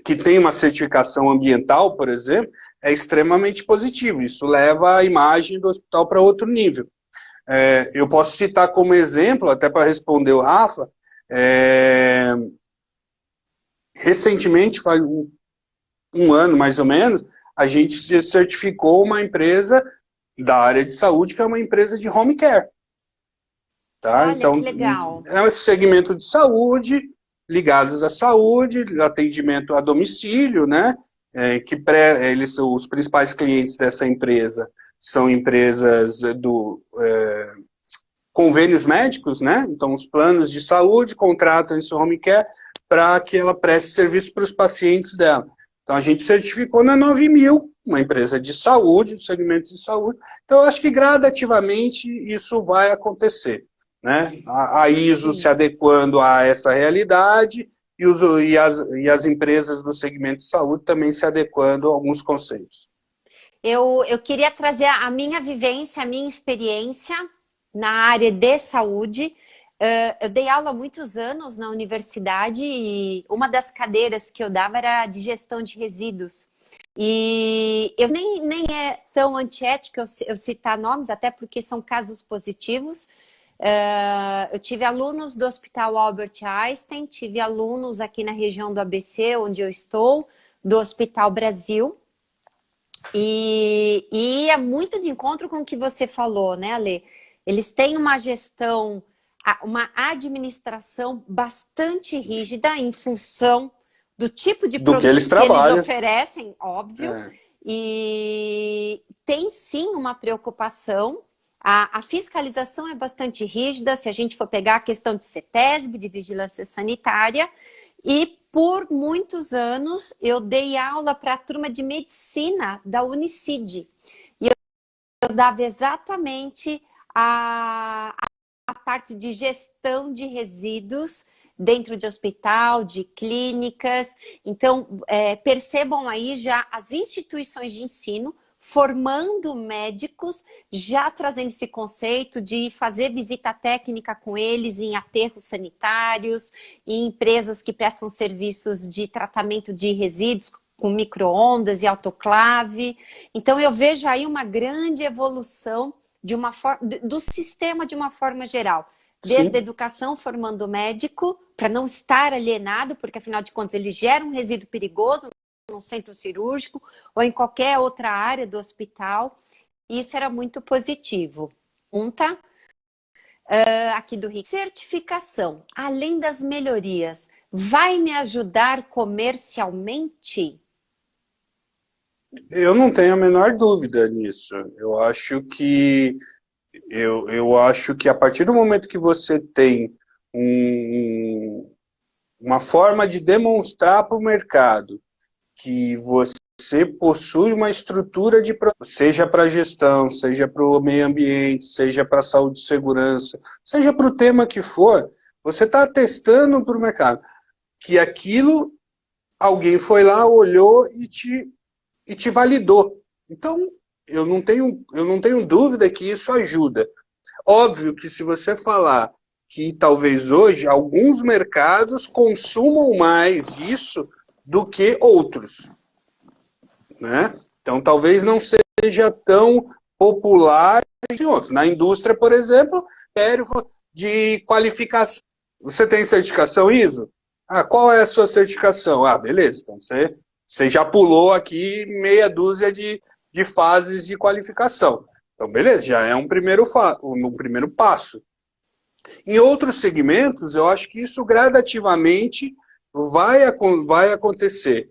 que tem uma certificação ambiental, por exemplo, é extremamente positivo. Isso leva a imagem do hospital para outro nível. Eu posso citar como exemplo, até para responder o Rafa, recentemente, faz um ano mais ou menos, a gente certificou uma empresa da área de saúde, que é uma empresa de home care. Tá? Olha, Então, que legal. é um segmento de saúde, ligados à saúde, atendimento a domicílio, né? Os principais clientes dessa empresa são empresas convênios médicos, né? Então, os planos de saúde contratam esse home care para que ela preste serviço para os pacientes dela. Então, a gente certificou na 9000, uma empresa de saúde, do segmento de saúde. Então, eu acho que gradativamente isso vai acontecer, né? A ISO se adequando a essa realidade e as empresas do segmento de saúde também se adequando a alguns conceitos. Eu queria trazer a minha vivência, a minha experiência na área de saúde. Eu dei aula há muitos anos na universidade e uma das cadeiras que eu dava era de gestão de resíduos. E eu nem é tão antiético eu citar nomes, até porque são casos positivos. Eu tive alunos do Hospital Albert Einstein, tive alunos aqui na região do ABC, onde eu estou, do Hospital Brasil. E é muito de encontro com o que você falou, né, Ale? Eles têm uma gestão, uma administração bastante rígida em função do tipo de produto que eles oferecem, óbvio. E tem sim uma preocupação. A fiscalização é bastante rígida, se a gente for pegar a questão de CETESB, de vigilância sanitária. E por muitos anos eu dei aula para a turma de medicina da Unicid. E eu dava exatamente a parte de gestão de resíduos dentro de hospital, de clínicas. Então, percebam aí já as instituições de ensino formando médicos, já trazendo esse conceito de fazer visita técnica com eles em aterros sanitários, em empresas que prestam serviços de tratamento de resíduos com micro-ondas e autoclave. Então, eu vejo aí uma grande evolução do sistema de uma forma geral. Desde a educação, formando médico, para não estar alienado, porque afinal de contas ele gera um resíduo perigoso num centro cirúrgico ou em qualquer outra área do hospital. E isso era muito positivo. Aqui do Rio. Certificação, além das melhorias, vai me ajudar comercialmente? Eu não tenho a menor dúvida nisso. Eu acho que a partir do momento que você tem uma forma de demonstrar para o mercado que você possui uma estrutura seja para gestão, seja para o meio ambiente, seja para saúde e segurança, seja para o tema que for, você está testando para o mercado que aquilo alguém foi lá, olhou e te validou. Então, eu não tenho dúvida que isso ajuda. Óbvio que se você falar que talvez hoje alguns mercados consumam mais isso do que outros, né? Então, talvez não seja tão popular em outros. Na indústria, por exemplo, de qualificação. Você tem certificação ISO? Qual é a sua certificação? Beleza, então você já pulou aqui meia dúzia de fases de qualificação. Então, beleza, já é um primeiro passo. Em outros segmentos, eu acho que isso gradativamente vai acontecer.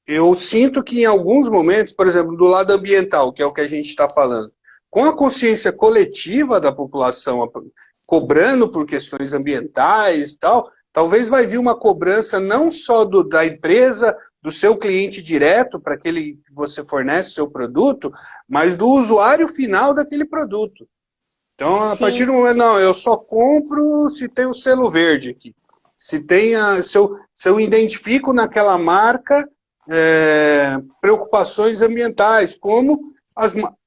Eu sinto que em alguns momentos, por exemplo, do lado ambiental, que é o que a gente está falando, com a consciência coletiva da população cobrando por questões ambientais e tal, talvez vai vir uma cobrança não só da empresa, do seu cliente direto, para aquele que você fornece seu produto, mas do usuário final daquele produto. Então, a partir do Sim. momento, não, eu só compro se tem o selo verde aqui. Se eu identifico naquela marca preocupações ambientais, como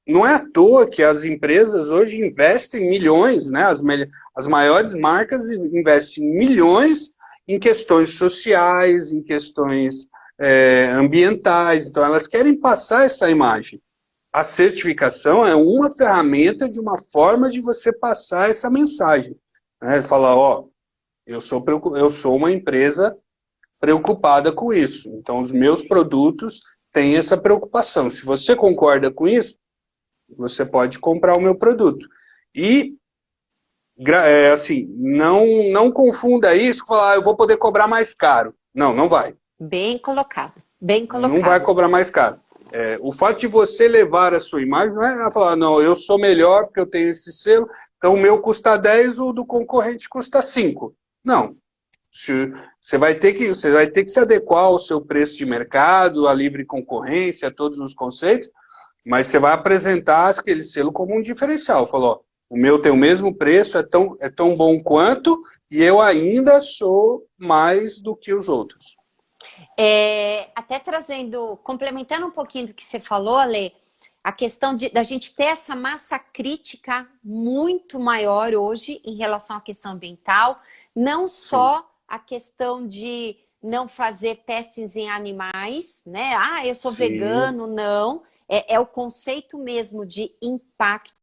não é à toa que as empresas hoje investem milhões, né? As maiores marcas investem milhões em questões sociais, em questões ambientais. Então, elas querem passar essa imagem. A certificação é uma ferramenta de uma forma de você passar essa mensagem. Né? Falar, ó, eu sou uma empresa preocupada com isso. Então, os meus produtos têm essa preocupação. Se você concorda com isso, você pode comprar o meu produto. E, assim, não confunda isso com falar, eu vou poder cobrar mais caro. Não, não vai. Bem colocado, bem Não vai colocado. cobrar mais caro. O fato de você levar a sua imagem não é falar, não, eu sou melhor porque eu tenho esse selo, então o meu custa 10, o do concorrente custa 5. Não. Você vai ter que se adequar ao seu preço de mercado, à livre concorrência, a todos os conceitos, mas você vai apresentar aquele selo como um diferencial. Falou, ó, o meu tem o mesmo preço, é tão bom quanto, e eu ainda sou mais do que os outros. Até trazendo, complementando um pouquinho do que você falou, Ale, a questão da gente ter essa massa crítica muito maior hoje em relação à questão ambiental, não só a questão de não fazer testes em animais, né? Ah, eu sou Sim. vegano, não. É o conceito mesmo de impacto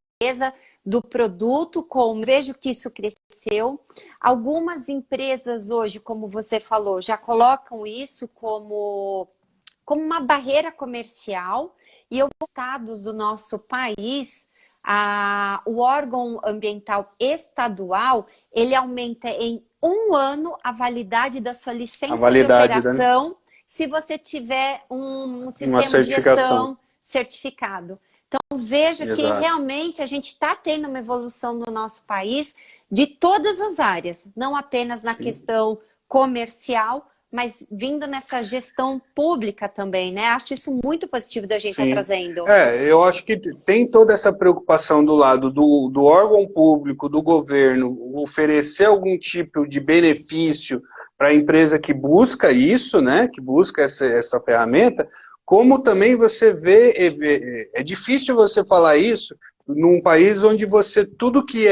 do produto, como vejo que isso cresceu. Algumas empresas hoje, como você falou, já colocam isso como uma barreira comercial, e os estados do nosso país, o órgão ambiental estadual, ele aumenta em 1 ano a validade da sua A licença de validade, né? operação, se você tiver um Uma sistema de certificação. gestão certificado. Então, veja que Exato. realmente a gente está tendo uma evolução no nosso país de todas as áreas, não apenas na Sim. questão comercial, mas vindo nessa gestão pública também, né? Acho isso muito positivo da gente estar Sim. trazendo. Eu acho que tem toda essa preocupação do lado do órgão público, do governo, oferecer algum tipo de benefício para a empresa que busca isso, né? Que busca essa ferramenta, como também você vê, é difícil você falar isso num país onde tudo que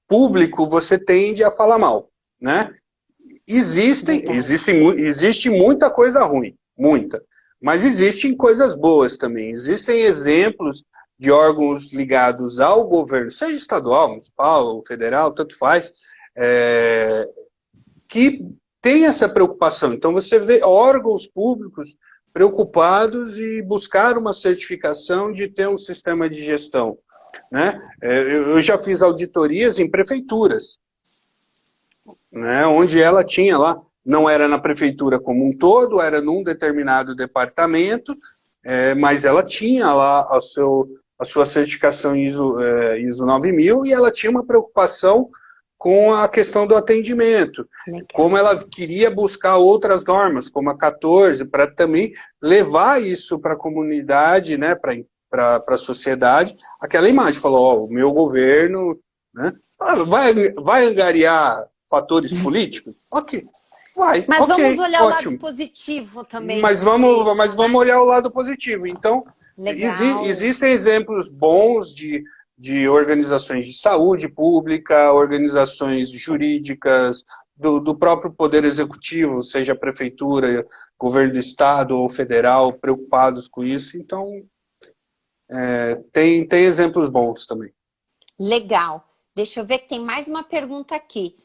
público, você tende a falar mal, né? Verdade. Existe muita coisa ruim, muita. Mas existem coisas boas também. Existem exemplos de órgãos ligados ao governo, seja estadual, municipal ou federal, tanto faz, que tem essa preocupação. Então você vê órgãos públicos preocupados em buscar uma certificação de ter um sistema de gestão. Né? Eu já fiz auditorias em prefeituras, né, onde ela tinha lá, não era na prefeitura como um todo, era num determinado departamento, mas ela tinha lá a sua certificação ISO 9000 e ela tinha uma preocupação com a questão do atendimento, Legal. como ela queria buscar outras normas, como a 14, para também levar isso para a comunidade, né, para a sociedade, aquela imagem, falou, ó, o meu governo, né, vai angariar fatores políticos? Ok, Mas vamos olhar ótimo. o lado positivo também de Mas tudo isso, vamos né? olhar o lado positivo. Então, Legal. existem exemplos bons de organizações de saúde pública, organizações jurídicas, do próprio poder executivo, seja a prefeitura, governo do estado ou federal, preocupados com isso. Então, tem exemplos bons também. Legal. Deixa eu ver que tem mais uma pergunta aqui.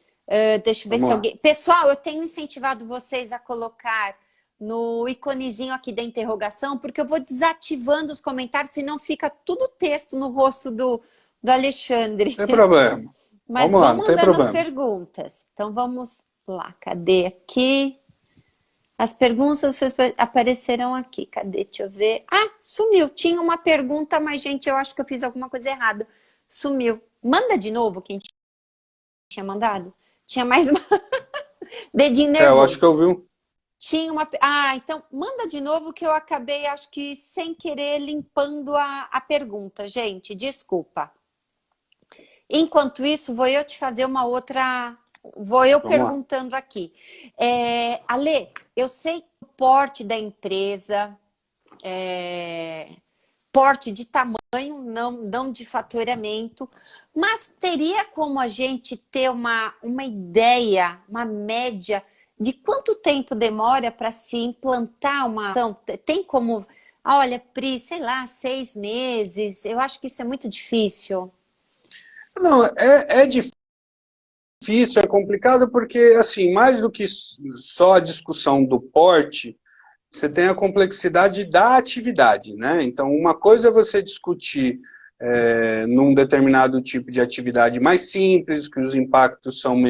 Deixa eu ver Vamos se lá. alguém... Pessoal, eu tenho incentivado vocês a colocar no iconezinho aqui da interrogação, porque eu vou desativando os comentários, senão fica tudo texto no rosto do Alexandre. Não tem problema. Mas Vamos lá, vão não tem mandando as problema. perguntas. Então vamos lá. Cadê aqui? As perguntas aparecerão aqui. Cadê? Deixa eu ver. Ah, sumiu. Tinha uma pergunta, mas, gente, eu acho que eu fiz alguma coisa errada. Sumiu. Manda de novo quem tinha mandado. Tinha mais uma... Dedinho nervoso. Eu acho que eu vi um... Tinha uma... Ah, então manda de novo que eu acabei, acho que sem querer, limpando a pergunta. Gente, desculpa. Enquanto isso, vou eu te fazer uma outra... Vou eu Vamos lá. perguntando aqui. Ale, eu sei que o porte da empresa, porte de tamanho, não de faturamento, mas teria como a gente ter uma ideia, uma média de quanto tempo demora para se implantar uma ação? Tem como, olha, Pri, sei lá, 6 meses? Eu acho que isso é muito difícil. Não, é difícil, é complicado, porque, assim, mais do que só a discussão do porte, você tem a complexidade da atividade, né? Então, uma coisa é você discutir num determinado tipo de atividade mais simples, que os impactos são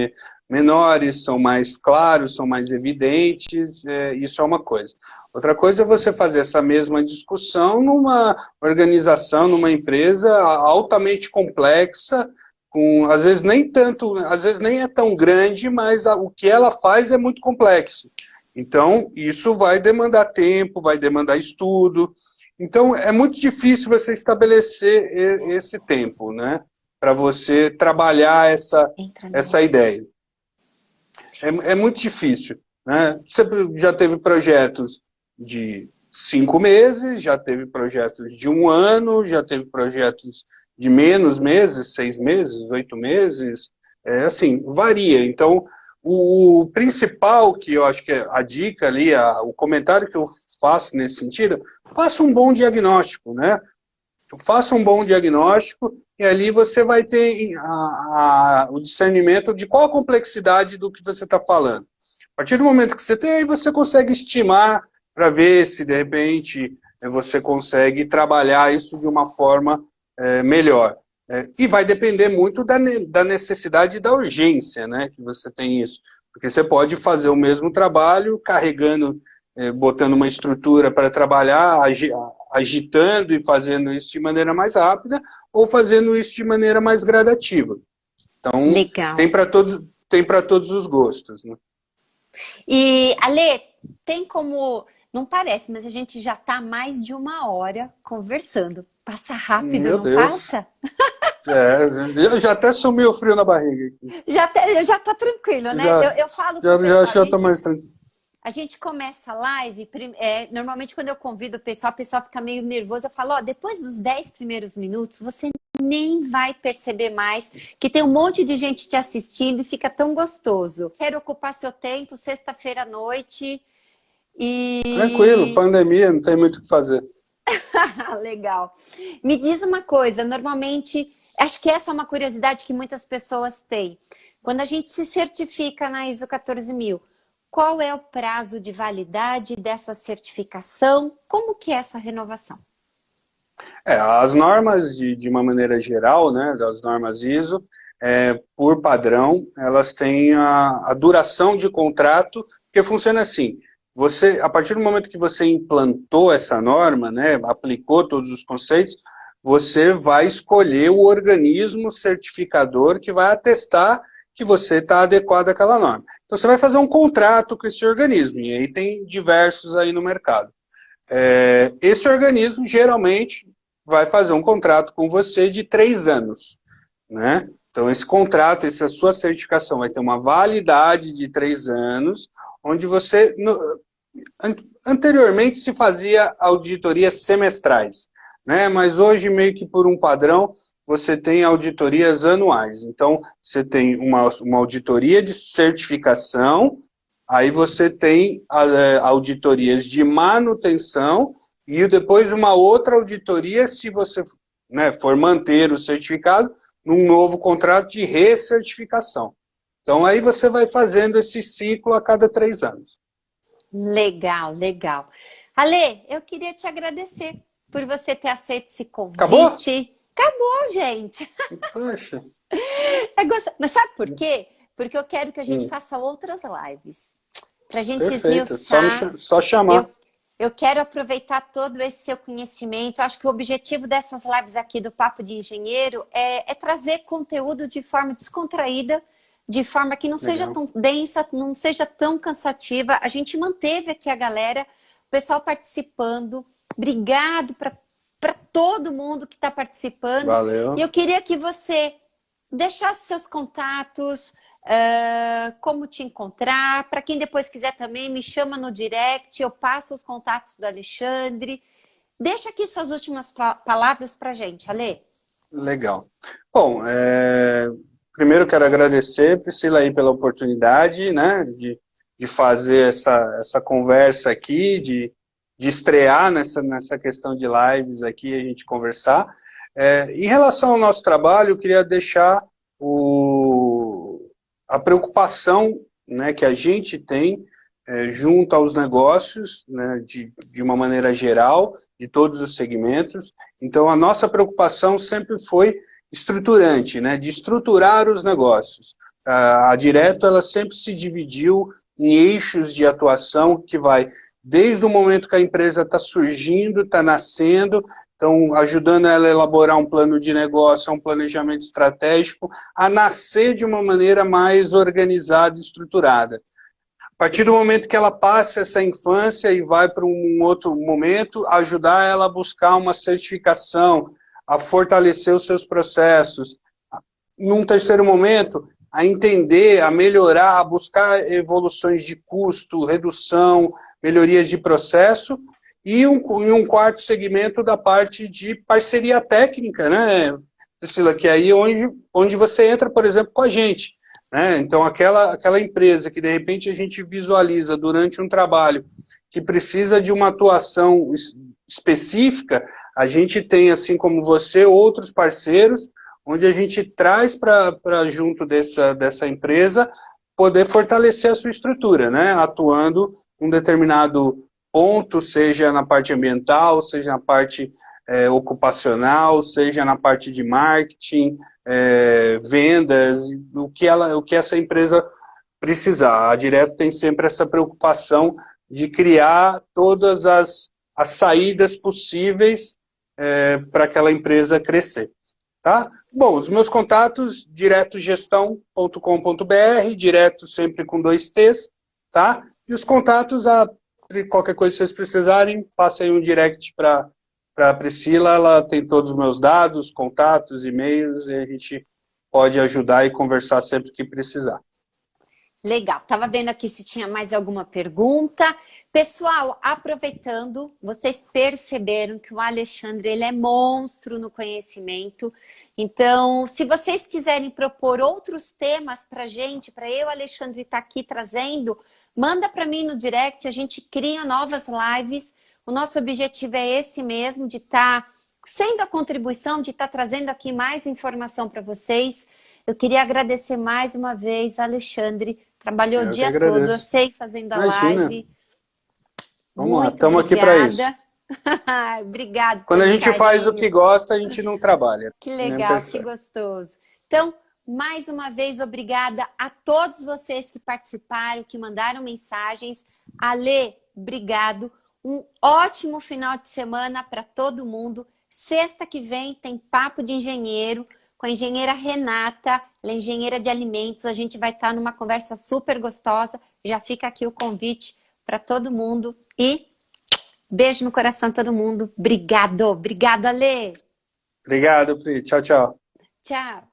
menores, são mais claros, são mais evidentes, isso é uma coisa. Outra coisa é você fazer essa mesma discussão numa organização, numa empresa altamente complexa, às vezes nem tanto, às vezes nem é tão grande, mas o que ela faz é muito complexo. Então, isso vai demandar tempo, vai demandar estudo. Então, é muito difícil você estabelecer esse tempo, né? Para você trabalhar essa ideia. É muito difícil, né? Você já teve projetos de 5 meses, já teve projetos de 1 ano, já teve projetos de menos meses, 6 meses, 8 meses, assim, varia. Então, o principal que eu acho que é a dica ali, o comentário que eu faço nesse sentido, faça um bom diagnóstico, né? Faça um bom diagnóstico e ali você vai ter o discernimento de qual a complexidade do que você está falando. A partir do momento que você tem, aí você consegue estimar para ver se, de repente, você consegue trabalhar isso de uma forma melhor. E vai depender muito da necessidade e da urgência, né, que você tem isso. Porque você pode fazer o mesmo trabalho carregando, botando uma estrutura para trabalhar, agitando e fazendo isso de maneira mais rápida, ou fazendo isso de maneira mais gradativa. Então, Legal. tem para todos os gostos, né? E, Ale, tem como... Não parece, mas a gente já está mais de 1 hora conversando. Passa rápido, Meu não Deus. passa? Eu já até sumiu o frio na barriga aqui. Já tá tranquilo, né? Eu falo pro pessoal, Já estou mais tranquilo. a gente começa a live, normalmente quando eu convido o pessoal fica meio nervoso, eu falo, ó, depois dos 10 primeiros minutos, você nem vai perceber mais que tem um monte de gente te assistindo e fica tão gostoso. Quero ocupar seu tempo, sexta-feira à noite Tranquilo, e... pandemia, não tem muito o que fazer. Legal. Me diz uma coisa, normalmente, acho que essa é uma curiosidade que muitas pessoas têm. Quando a gente se certifica na ISO 14000, qual é o prazo de validade dessa certificação? Como que é essa renovação? As normas, de uma maneira geral, né, das normas ISO, por padrão, elas têm a duração de contrato, que funciona assim. Você, a partir do momento que você implantou essa norma, né, aplicou todos os conceitos, você vai escolher o organismo certificador que vai atestar que você está adequado àquela norma. Então, você vai fazer um contrato com esse organismo, e aí tem diversos aí no mercado. Esse organismo, geralmente, vai fazer um contrato com você de 3 anos, né? Então, esse contrato, essa sua certificação vai ter uma validade de 3 anos, onde você... Anteriormente se fazia auditorias semestrais, né? Mas hoje, meio que por um padrão, você tem auditorias anuais. Então, você tem uma auditoria de certificação, aí você tem auditorias de manutenção e depois uma outra auditoria se você, né, for manter o certificado num novo contrato de recertificação. Então, aí você vai fazendo esse ciclo a cada 3 anos. Legal, legal. Ale, eu queria te agradecer por você ter aceito esse convite. Acabou? Acabou, gente. Poxa. Mas sabe por quê? Porque eu quero que a gente faça outras lives. Pra gente Perfeito, esmiuçar. só chamar. Eu quero aproveitar todo esse seu conhecimento. Eu acho que o objetivo dessas lives aqui do Papo de Engenheiro é trazer conteúdo de forma descontraída, de forma que não seja tão densa, não seja tão cansativa. A gente manteve aqui a galera, o pessoal participando. Obrigado para todo mundo que está participando. Valeu. E eu queria que você deixar seus contatos, como te encontrar. Para quem depois quiser também, me chama no direct, eu passo os contatos do Alexandre. Deixa aqui suas últimas palavras para a gente, Ale. Legal. Bom, primeiro quero agradecer, Priscila, aí pela oportunidade, né, de fazer essa conversa aqui, de estrear nessa questão de lives aqui, a gente conversar. Em relação ao nosso trabalho, eu queria deixar a preocupação, né, que a gente tem junto aos negócios, né, de uma maneira geral, de todos os segmentos. Então, a nossa preocupação sempre foi estruturante, né, de estruturar os negócios. A Direto, ela sempre se dividiu em eixos de atuação que vai desde o momento que a empresa está surgindo, está nascendo, então ajudando ela a elaborar um plano de negócio, um planejamento estratégico, a nascer de uma maneira mais organizada e estruturada. A partir do momento que ela passa essa infância e vai para um outro momento, ajudar ela a buscar uma certificação, a fortalecer os seus processos. Num terceiro momento, a entender, a melhorar, a buscar evoluções de custo, redução, melhorias de processo, e um quarto segmento da parte de parceria técnica, né, Priscila, que é aí onde você entra, por exemplo, com a gente. Né? Então, aquela empresa que, de repente, a gente visualiza durante um trabalho que precisa de uma atuação específica, a gente tem, assim como você, outros parceiros, onde a gente traz para junto dessa empresa poder fortalecer a sua estrutura, né? Atuando em um determinado ponto, seja na parte ambiental, seja na parte ocupacional, seja na parte de marketing, vendas, o que essa empresa precisar. A Direto tem sempre essa preocupação de criar todas as saídas possíveis para aquela empresa crescer. Tá? Bom, os meus contatos, diretogestão.com.br, direto sempre com 2 T's, tá? E os contatos, qualquer coisa que vocês precisarem, passem um direct para a Priscila, ela tem todos os meus dados, contatos, e-mails, e a gente pode ajudar e conversar sempre que precisar. Legal, estava vendo aqui se tinha mais alguma pergunta. Pessoal, aproveitando, vocês perceberam que o Alexandre ele é monstro no conhecimento. Então, se vocês quiserem propor outros temas para a gente, para eu, Alexandre, estar aqui trazendo, manda para mim no direct, a gente cria novas lives. O nosso objetivo é esse mesmo, de estar sendo a contribuição, de estar trazendo aqui mais informação para vocês. Eu queria agradecer mais uma vez, Alexandre. Trabalhou o dia todo, eu sei, fazendo a live. Vamos lá, estamos aqui para isso. Obrigada. Quando a gente faz o que gosta, a gente não trabalha. Que legal, que gostoso. Então, mais uma vez, obrigada a todos vocês que participaram, que mandaram mensagens. Ale, obrigado. Um ótimo final de semana para todo mundo. Sexta que vem tem Papo de Engenheiro com a engenheira Renata, ela é engenheira de alimentos. A gente vai estar numa conversa super gostosa. Já fica aqui o convite para todo mundo. E beijo no coração de todo mundo. Obrigado, Ale. Obrigado, Pri. Tchau, tchau. Tchau.